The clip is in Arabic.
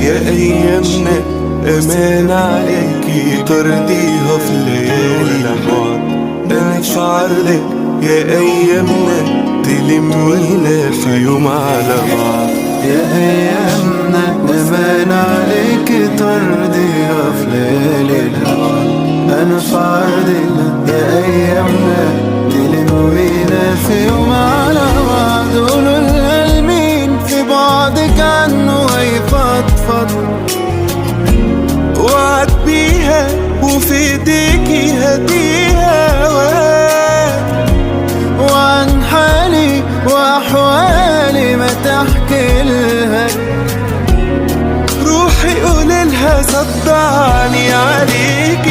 يا أيامنا أمان عليكي ترضيها في ليالي البعد. أنا شعرلك يا أيامنا تلمينا في يوم على بعض. يا أيامنا أمان عليك ترضيها في ليالي البعد. أنا في عرضك يا أيامنا تلمينا في يوم على بعض. قولوا القلبين في بعدك عنه هيفضفض، وعد بيها وفي ايديكي هديها واد. وعن حالي وأحوالي ما تحكي لها. روحي قولي لها صدعني عليك